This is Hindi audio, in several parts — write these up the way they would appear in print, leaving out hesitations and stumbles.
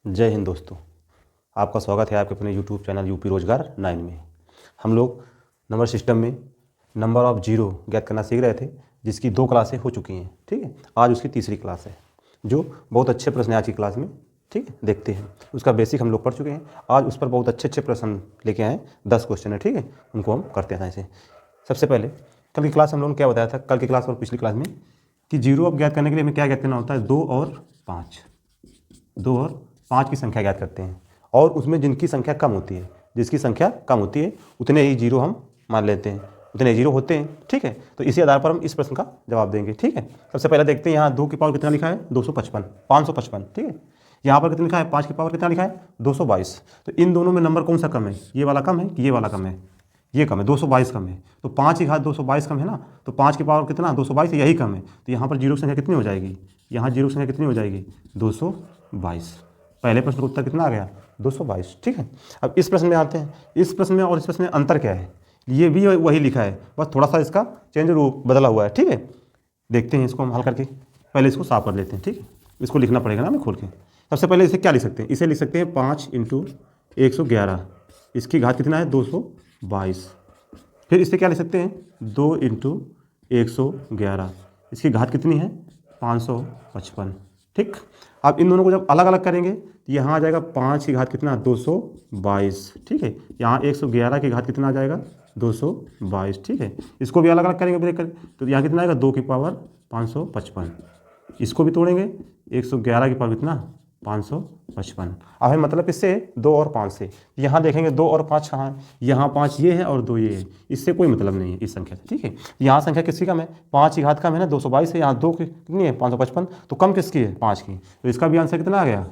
जय हिंद दोस्तों, आपका स्वागत है आपके अपने यूट्यूब चैनल यूपी रोजगार 9 में। हम लोग नंबर सिस्टम में नंबर ऑफ जीरो ज्ञात करना सीख रहे थे, जिसकी 2 क्लासें हो चुकी हैं। ठीक है, आज उसकी तीसरी क्लास है, जो बहुत अच्छे प्रश्न है आज की क्लास में। ठीक है, देखते हैं। उसका बेसिक हम लोग पढ़ चुके हैं, आज उस पर बहुत अच्छे प्रश्न लेके आए। 10 क्वेश्चन है। ठीक है, उनको हम करते हैं ऐसे। सबसे पहले कल की क्लास हम लोगों ने क्या बताया था, कल की क्लास और पिछली क्लास में, कि जीरो अब ज्ञात करने के लिए हमें क्या ज्ञात करना होता है, 2 और 5 की संख्या ज्ञात करते हैं, और उसमें जिनकी संख्या कम होती है, जिसकी संख्या कम होती है उतने ही जीरो हम मान लेते हैं, उतने जीरो होते हैं। ठीक है, तो इसी आधार पर हम इस प्रश्न का जवाब देंगे। ठीक है, सबसे पहले देखते हैं, यहाँ 2 की पावर कितना लिखा है, 255, 555। ठीक है, यहाँ पर कितना लिखा है, 5 की पावर कितना लिखा है, 222। तो इन दोनों में नंबर कौन सा कम है, ये वाला कम है कि ये वाला कम है, ये कम है, 222 कम है। तो 5 की घात 222 कम है ना, तो 5 की पावर कितना, 222, यही कम है। तो यहाँ पर जीरो की संख्या कितनी हो जाएगी, यहाँ जीरो की संख्या कितनी हो जाएगी, 222। पहले प्रश्न का उत्तर कितना आ गया, 222। ठीक है, अब इस प्रश्न में आते हैं। इस प्रश्न में और इस प्रश्न में अंतर क्या है, ये भी वही लिखा है, बस थोड़ा सा इसका चेंज रूप बदला हुआ है। ठीक है, देखते हैं इसको हम हल करके। पहले इसको साफ कर लेते हैं। ठीक है, इसको लिखना पड़ेगा ना हमें खोल के। सबसे पहले इसे क्या लिख सकते हैं, इसे लिख सकते हैं 5 × 111, इसकी घात कितना है, 222। फिर इसे क्या लिख सकते हैं, 2 × 111, इसकी घात कितनी है, 555। ठीक, अब इन दोनों को जब अलग अलग करेंगे तो यहाँ आ जाएगा 5 की घात कितना, 222। ठीक है, यहाँ 111 की घात कितना आ जाएगा, 222। ठीक है, इसको भी अलग अलग करेंगे ब्रेक कर, तो यहाँ कितना आएगा, 2 की पावर 555। इसको भी तोड़ेंगे, 111 की पावर कितना, 555। अब है मतलब इससे 2 और 5 से, यहाँ देखेंगे 2 और 5 कहाँ है, यहाँ 5 ये है और 2 ये है, इससे कोई मतलब नहीं है इस संख्या से। ठीक है, यहाँ संख्या किसकी कम है, 5 की घात कम है ना, 222 है, यहाँ 2 की कितनी है, 555, तो कम किसकी है, 5 की। तो इसका भी आंसर कितना आ गया,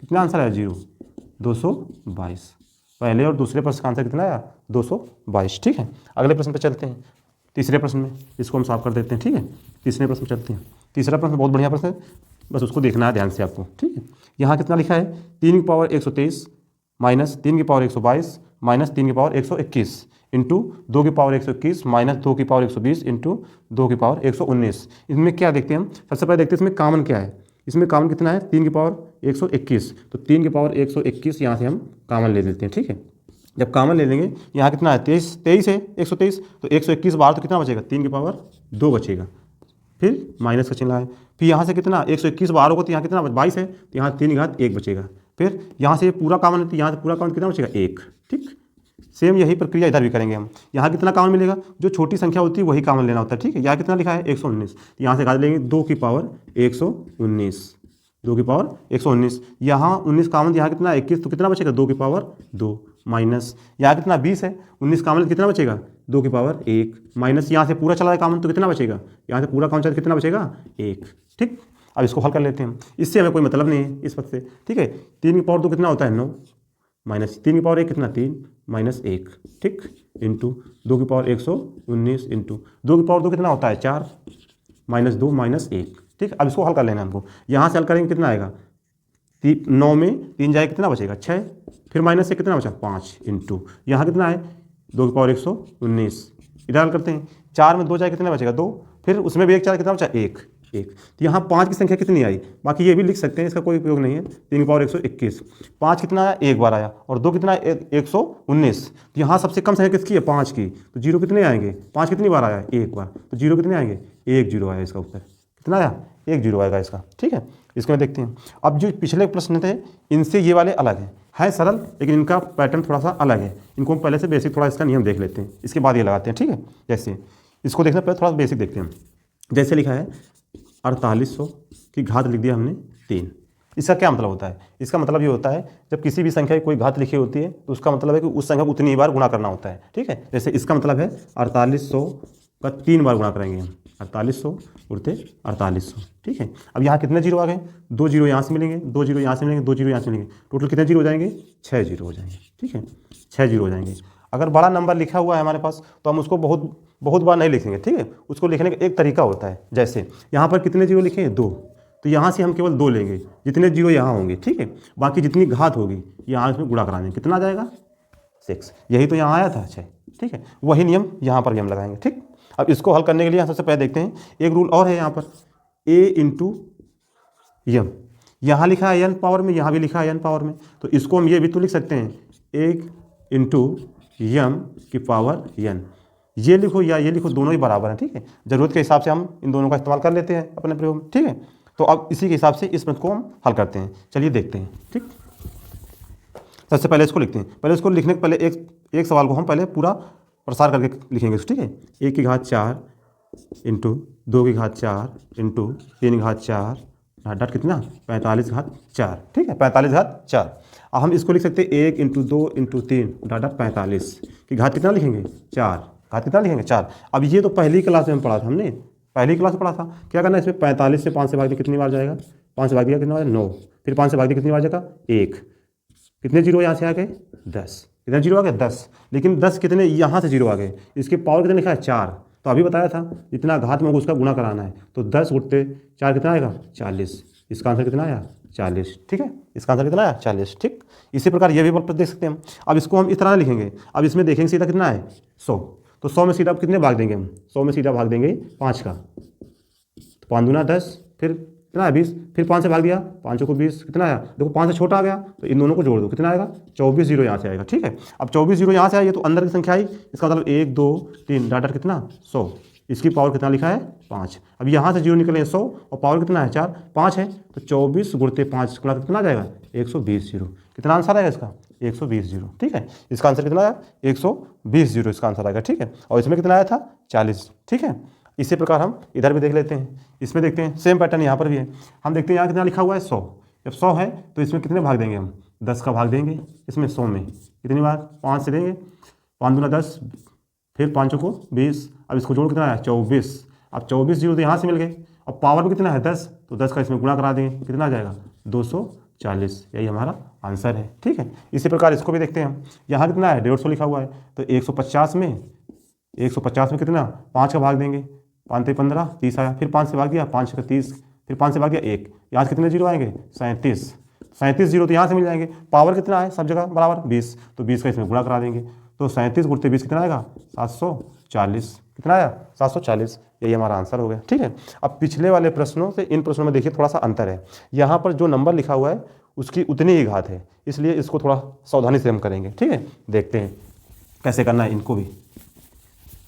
कितना आंसर आया, 0, 222। पहले और दूसरे प्रश्न का आंसर कितना आया, 222। ठीक है, अगले प्रश्न पर चलते हैं। तीसरे प्रश्न में इसको हम साफ कर देते हैं। ठीक है, तीसरे प्रश्न पर चलते हैं। तीसरा प्रश्न बहुत बढ़िया प्रश्न है, बस उसको देखना है ध्यान से आपको। ठीक है, यहाँ कितना लिखा है, 3 की पावर 123 माइनस 3 की पावर 122 माइनस 3 की पावर 121 इंटू 2 की पावर 121 माइनस 2 की पावर 120 इंटू 2 की पावर 119। इसमें क्या देखते हैं हम, सबसे पहले देखते हैं इसमें कामन क्या है। इसमें कामन कितना है, 3 की पावर 121, तो 3 की पावर 121 यहाँ से हम कामन ले लेते हैं। ठीक है, जब कामन ले लेंगे, यहाँ कितना है, 23 है, 123, तो 121 बाहर तो कितना बचेगा, 3 की पावर 2 बचेगा, फिर माइनस का चिन्ह है। फिर यहाँ से कितना, 121 बाहर होगा तो यहाँ कितना, 22 है, तो यहाँ 3 की घात 1 बचेगा। फिर यहाँ से पूरा कामन है, तो यहाँ से पूरा कामन कितना बचेगा, 1। ठीक, सेम यही प्रक्रिया इधर भी करेंगे हम। यहाँ कितना कामन मिलेगा, जो छोटी संख्या होती है वही कामन लेना होता है। ठीक है, यहाँ कितना लिखा है, 119, तो यहाँ से घात लेंगे 2 की पावर 119, 2 की पावर 119, यहाँ 19 कामन, यहाँ कितना 21, तो कितना बचेगा, 2 की पावर 2 माइनस, यहाँ कितना 20 है, 19 कामन कितना बचेगा, 2 की पावर 1 माइनस, यहाँ से पूरा चला है कामन तो कितना बचेगा, यहाँ से पूरा कामन चला कितना बचेगा, 1। ठीक, अब इसको हल कर लेते हैं हम, इससे हमें कोई मतलब नहीं है इस पद से। ठीक है, 3 की पावर 2 कितना होता है, 9 माइनस 3 की पावर 1 कितना, 3 माइनस 1। ठीक, इंटू 2 की पावर 119 इंटू 2 की पावर 2 कितना होता है, 4 माइनस 2 माइनस 1। ठीक, अब इसको हल कर लेना है हमको। यहाँ से हल करेंगे कितना आएगा, 9 में 3 जाए कितना बचेगा, 6, फिर माइनस से कितना बचा, 5 इंटू यहाँ कितना है, 2 की पावर 119। इधर हल करते हैं, 4 में 2 जाए कितना बचेगा, 2, फिर उसमें भी 1 4 कितना बचा, 1। तो यहाँ 5 की संख्या कितनी आई, बाकी ये भी लिख सकते हैं, इसका कोई उपयोग नहीं है। 3 की पावर 121, 5 कितना आया, 1 बार आया, और 2 कितना, 119। तो यहाँ सबसे कम संख्या किसकी है, 5 की, तो जीरो कितने आएंगे, 5 कितनी बार आया, 1 बार, तो जीरो कितने आएंगे, 1 जीरो आया इसका उत्तर, कितना आया, 1 जीरो आएगा इसका। ठीक है, इसको देखते हैं। अब जो पिछले प्रश्न थे इनसे ये वाले अलग हैं सरल, लेकिन इनका पैटर्न थोड़ा सा अलग है। इनको हम पहले से बेसिक थोड़ा इसका नियम देख लेते हैं, इसके बाद ये लगाते हैं। ठीक है, जैसे इसको देखने पहले थोड़ा बेसिक देखते हैं। जैसे लिखा है 4800 की घात लिख दिया हमने 3। इसका क्या मतलब होता है, इसका मतलब ये होता है जब किसी भी संख्या की कोई घात लिखी होती है तो उसका मतलब है कि उस संख्या को उतनी बार गुणा करना होता है। ठीक है, जैसे इसका मतलब है 4800 का 3 बार गुणा करेंगे हम, 4800 उड़ते 4800। ठीक है, अब यहाँ कितने जीरो आ गए, 2 जीरो यहाँ से मिलेंगे, 2 जीरो यहाँ से मिलेंगे, 2 जीरो यहाँ से मिलेंगे, टोटल कितने जीरो हो जाएंगे, 6 जीरो हो जाएंगे। ठीक है, 6 जीरो हो जाएंगे। अगर बड़ा नंबर लिखा हुआ है हमारे पास तो हम उसको बहुत बार नहीं लिखेंगे। ठीक है, उसको लिखने का एक तरीका होता है। जैसे यहाँ पर कितने जीरो लिखे हैं, 2, तो यहाँ से हम केवल 2 लेंगे, जितने जीरो यहाँ होंगे। ठीक है, बाकी जितनी घात होगी यहाँ इसमें गुणा करा देंगे, कितना आ जाएगा, 6। यही तो यहाँ आया था 6। ठीक है, वही नियम यहाँ पर भी हम लगाएंगे। ठीक, अब इसको हल करने के लिए सबसे पहले देखते हैं, एक रूल और है यहाँ पर, a इंटू यम, यहाँ लिखा है n पावर में, यहाँ भी लिखा है n पावर में, तो इसको हम ये भी तो लिख सकते हैं 1 इंटू m की पावर n। ये लिखो या ये लिखो, दोनों ही बराबर हैं, ठीक है। ज़रूरत के हिसाब से हम इन दोनों का इस्तेमाल कर लेते हैं अपने प्रयोग में, ठीक है। तो अब इसी के हिसाब से इस प्रश्न को हम हल करते हैं। चलिए देखते हैं, ठीक। सबसे पहले इसको लिखते हैं। पहले इसको लिखने के पहले एक सवाल को हम पहले पूरा प्रसार करके लिखेंगे, ठीक है। 1 की घात 4 इंटू 2 की घात 4 इंटू 3 की घात 4 डॉट कितना 45 घात 4, ठीक है, 45 घात 4। अब हम इसको लिख सकते हैं 1 इंटू 2 इंटू 3 डॉट 45 की घात कितना लिखेंगे 4, घात कितना लिखेंगे 4। अब ये तो पहली क्लास में पढ़ा था हमने, पहली क्लास में पढ़ा था। क्या करना है इसमें 45 से 5 से भाग दिया कितनी बार जाएगा, 5 से भाग दिया कितना बार 9, फिर 5 से भाग दिया कितनी बार जाएगा 1, कितने जीरो यहाँ से आ गए 10, कितने जीरो आ गए 10। लेकिन 10 कितने यहाँ से जीरो आ गए, इसके पावर कितने लिखा है 4। तो अभी बताया था जितना घात में होगा उसका गुणा कराना है, तो 10 गुणते 4 कितना आएगा 40। इसका आंसर कितना आया 40, ठीक है। इसका आंसर कितना आया 40, ठीक। इसी प्रकार ये भी बल देख सकते हैं हम। अब इसको हम इस तरह लिखेंगे। अब इसमें देखेंगे सीधा कितना है 100, तो 100 में सीधा कितने भाग देंगे हम, 100 में सीधा भाग देंगे 5 का, तो 5 दूना 10, फिर कितना है 20, फिर 5 से भाग दिया 5 को 20, कितना आया देखो 5 से छोटा आ गया, तो इन दोनों को जोड़ दो कितना आएगा 24 जीरो यहाँ से आएगा, ठीक है। अब 24 जीरो यहाँ से आएगी तो अंदर की संख्या आई, इसका मतलब 1 2 3 डाटा कितना 100, इसकी पावर कितना लिखा है 5। अब यहाँ से जीरो निकले 100 और पावर कितना है 4 5 है, तो 24 गुणते 5 कितना आ जाएगा 120 जीरो। कितना आंसर आएगा इसका 120 जीरो, ठीक है। इसका आंसर कितना आया 120 जीरो इसका आंसर आएगा, ठीक है। और इसमें कितना आया था 40, ठीक है। इसी प्रकार हम इधर भी देख लेते हैं, इसमें देखते हैं सेम पैटर्न यहाँ पर भी है। हम देखते हैं यहाँ कितना लिखा हुआ है 100, जब 100 है तो इसमें कितने भाग देंगे हम 10 का भाग देंगे इसमें 100 में, कितनी बार 5 से देंगे, 5 दूना 10, फिर 5 को 20, अब इसको जोड़ कितना है 24। अब 24 जीरो तो यहाँ से मिल गए, अब पावर भी कितना है 10, तो 10 का इसमें गुणा करा देंगे कितना आ जाएगा 240, यही हमारा आंसर है, ठीक है। इसी प्रकार इसको भी देखते हैं हम। यहाँ कितना है 150 लिखा हुआ है, तो 150 में कितना 5 का भाग देंगे, 5 से 15 30 आया, फिर 5 से भाग दिया 5 का 30, फिर 5 से भाग दिया 1, यहाँ कितने जीरो आएंगे 37 जीरो तो यहाँ से मिल जाएंगे। पावर कितना है सब जगह बराबर 20, तो 20 का इसमें गुणा करा देंगे, तो 37 गुणते 20 कितना आएगा 740, कितना आया 740, यही हमारा आंसर हो गया, ठीक है। अब पिछले वाले प्रश्नों से इन प्रश्नों में देखिए थोड़ा सा अंतर है। यहाँ पर जो नंबर लिखा हुआ है उसकी उतनी ही घात है, इसलिए इसको थोड़ा सावधानी से हम करेंगे, ठीक है। देखते हैं कैसे करना है इनको भी,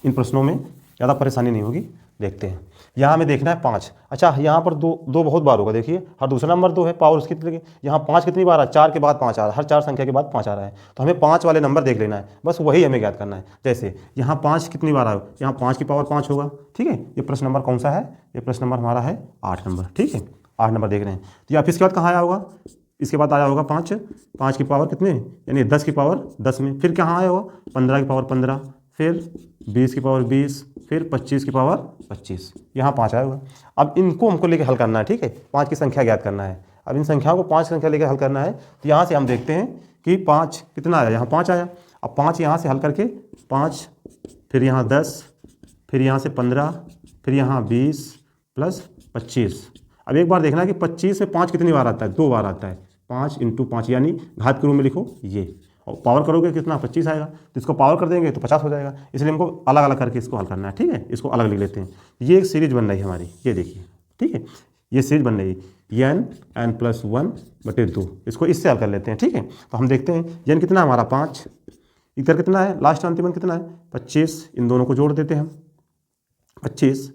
इन प्रश्नों में ज़्यादा परेशानी नहीं होगी। देखते हैं यहाँ हमें देखना है 5। अच्छा यहाँ पर दो बहुत बार होगा, देखिए हर दूसरा नंबर 2 है, पावर उसकी कितनी, यहाँ 5 कितनी बार आ, 4 के बाद 5 आ रहा है, हर 4 संख्या के बाद 5 आ रहा है, तो हमें 5 वाले नंबर देख लेना है, बस वही हमें ज्ञात करना है। जैसे यहाँ 5 कितनी बार आए, यहाँ 5 की पावर 5 होगा, ठीक है। ये प्रश्न नंबर कौन सा है, ये प्रश्न नंबर हमारा है 8 नंबर, ठीक है। 8 नंबर देख रहे हैं, तो या फिर इसके बाद कहाँ आया होगा, इसके बाद आया होगा 5 की पावर कितने यानी 10 की पावर 10 में, फिर कहाँ आया होगा 15 की पावर 15, फिर 20 की पावर 20, फिर 25 की पावर 25, यहाँ 5 आया होगा। अब इनको हमको लेके हल करना है, ठीक है। 5 की संख्या ज्ञात करना है। अब इन संख्याओं को 5 संख्या लेके हल करना है, तो यहाँ से हम देखते हैं कि 5 कितना आया, यहाँ 5 आया। अब 5 यहाँ से हल करके 5, फिर यहाँ 10, फिर यहाँ से 15, फिर यहाँ 20 प्लस 25। अब एक बार देखना है कि 25 में 5 कितनी बार आता है, 2 बार आता है, 5 × 5 यानी घात के रूप में लिखो ये, और पावर करोगे कितना 25 आएगा, तो इसको पावर कर देंगे तो 50 हो जाएगा, इसलिए हमको अलग अलग करके इसको हल करना है, ठीक है। इसको अलग लिख लेते हैं। ये एक सीरीज बन रही है हमारी, ये देखिए, ठीक है, ये सीरीज बन रही है n+1/2, इसको इससे हल कर लेते हैं, ठीक है। तो हम देखते हैं n कितना है हमारा 5, इधर कितना है लास्ट अंतिम कितना है 25, इन दोनों को जोड़ देते हैं हम, 25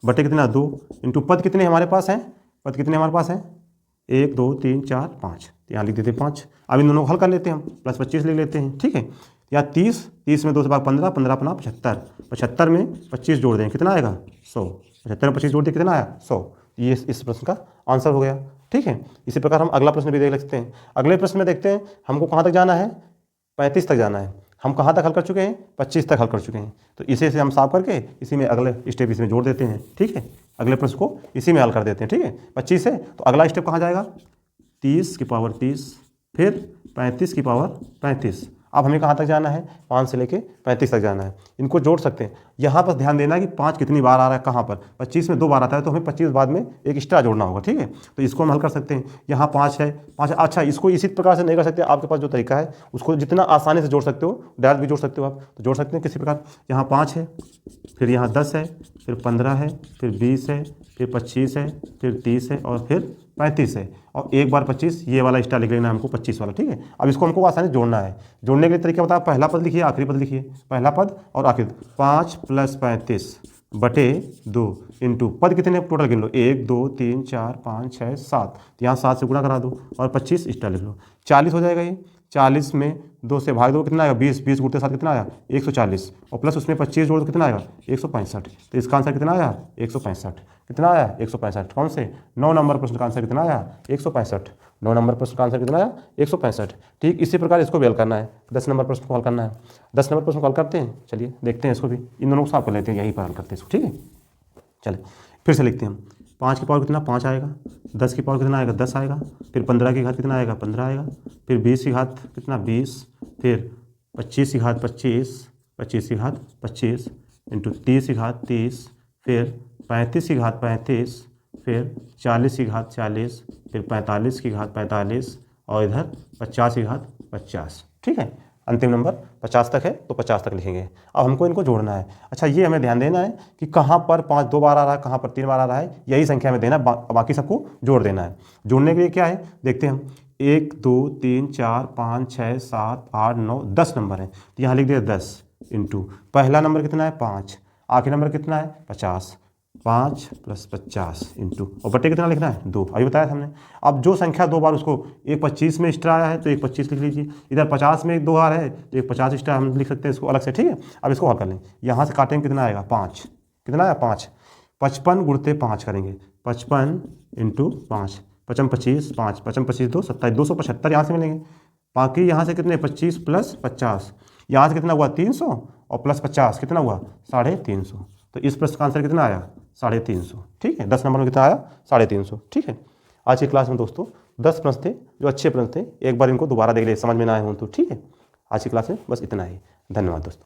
बटे कितना 2 इंटू पद कितने हमारे पास हैं, पद कितने हमारे पास हैं 1 2 3 4 5, यहाँ लिख देते हैं 5। अब इन दोनों को हल कर लेते हैं हम, प्लस 25 लिख लेते हैं, ठीक है। या 30 में 2 से भाग 15, 15 अपना 75, 75 में 25 जोड़ दें कितना आएगा 100, 75 में 25 जोड़ दें कितना आया 100, ये इस प्रश्न का आंसर हो गया, ठीक है। इसी प्रकार हम अगला प्रश्न भी देख सकते हैं। अगले प्रश्न में देखते हैं हमको कहाँ तक जाना है 35 तक जाना है, हम कहाँ तक हल कर चुके हैं 25 तक हल कर चुके हैं, तो इसे से हम साफ करके इसी में अगले स्टेप इसमें जोड़ देते हैं, ठीक है। अगले प्रश्न को इसी में हल कर देते हैं, ठीक है। 25 है तो अगला स्टेप कहाँ जाएगा 30 की पावर 30, फिर 35 की पावर 35। अब हमें कहाँ तक जाना है 5 से लेके 35 तक जाना है, इनको जोड़ सकते हैं। यहाँ पर ध्यान देना है कि 5 कितनी बार आ रहा है, कहाँ पर 25 में 2 बार आता है, तो हमें 25 बाद में एक एक्स्ट्रा जोड़ना होगा, ठीक है। तो इसको हम हल कर सकते हैं। यहाँ 5 है, 5 अच्छा, इसको इसी प्रकार से नहीं कर सकते, आपके पास जो तरीका है उसको जितना आसानी से जोड़ सकते हो, डायरेक्ट भी जोड़ सकते हो आप, तो जोड़ सकते हैं किसी प्रकार। यहाँ 5 है, फिर यहाँ 10 है, फिर 15 है, फिर 20 है, फिर 25 है, फिर 30 है और फिर 35 है, और एक बार 25, ये वाला स्टार लिख लेना हमको 25 वाला, ठीक है। अब इसको हमको आसानी से जोड़ना है। जोड़ने के लिए तरीका बताया, पहला पद लिखिए, आखिरी पद लिखिए, पहला पद और आखिरी। 5 + 35 बटे 2 इंटू पद कितने टोटल गिन लो, 1 2 3 4 5 6 7, तो यहाँ 7 से गुणा करा दो और 25 स्टार लिख लो। 40 हो जाएगा ये, 40 में 2 से भाग दो कितना आएगा, 20, 20 गुणते 7 कितना आया 140, और प्लस उसमें 25 जोड़ दो कितना आएगा 165। तो इसका आंसर कितना आया 165। कितना आया 165। कौन से 9 नंबर प्रश्न का आंसर कितना आया 165। 9 नंबर प्रश्न का आंसर कितना आया 165। ठीक इसी प्रकार इसको भी हल करना है, 10 नंबर प्रश्न को हल करना है। 10 नंबर प्रश्न को हल करते हैं, चलिए देखते हैं इसको भी, इन दोनों को साफ कर लेते हैं, यहीं पर हल करते हैं इसको, ठीक है। चलिए फिर से लिखते हैं हम, 5 की पावर कितना 5 आएगा, 10 की पावर कितना आएगा 10 आएगा, फिर 15 की घात कितना आएगा 15 आएगा, फिर 20 की घात कितना 20, फिर 25 की घात 25, 25 की घात 25 इंटू 30 की घात 30, फिर 35 की घात 35, फिर 40 की घात 40, फिर 45 की घात 45, और इधर 50 की घात 50, ठीक है। अंतिम नंबर 50 तक है तो 50 तक लिखेंगे। अब हमको इनको जोड़ना है। अच्छा ये हमें ध्यान देना है कि कहाँ पर 5 2 बार आ रहा है, कहाँ पर 3 बार आ रहा है, यही संख्या में देना है, बाकी सबको जोड़ देना है। जोड़ने के लिए क्या है देखते हैं हम, 1 2 3 4 5 6 7 8 9 10 नंबर है, तो यहाँ लिख दिया 10 इंटू पहला नंबर कितना है 5, आखिरी नंबर कितना है 50, 5 + 50 इंटू, और बटे कितना लिखना है 2, अभी बताया था हमने। अब जो संख्या 2 बार, उसको एक 25 में स्टार आया है तो एक 25 लिख लीजिए, इधर 50 में 2 बार है तो एक 50 स्टार हम लिख सकते हैं इसको अलग से, ठीक है। अब इसको हल कर लें, यहाँ से काटेंगे कितना आएगा 5, कितना आया 5, 55 गुणते 5 करेंगे, 55 इंटू 5, 55 25 5, 55 25 2 27, 275 यहाँ से मिलेंगे। बाकी यहाँ से कितने 25 + 50, यहाँ से कितना हुआ 300, और प्लस 50 कितना हुआ 350। तो इस प्रश्न का आंसर कितना आया 350, ठीक है। 10 नंबर में कितना आया 350, ठीक है। आज की क्लास में दोस्तों 10 प्रश्न थे जो अच्छे प्रश्न थे, एक बार इनको दोबारा देख ले, समझ में ना आए हों तो, ठीक है। आज की क्लास में बस इतना ही, धन्यवाद दोस्तों।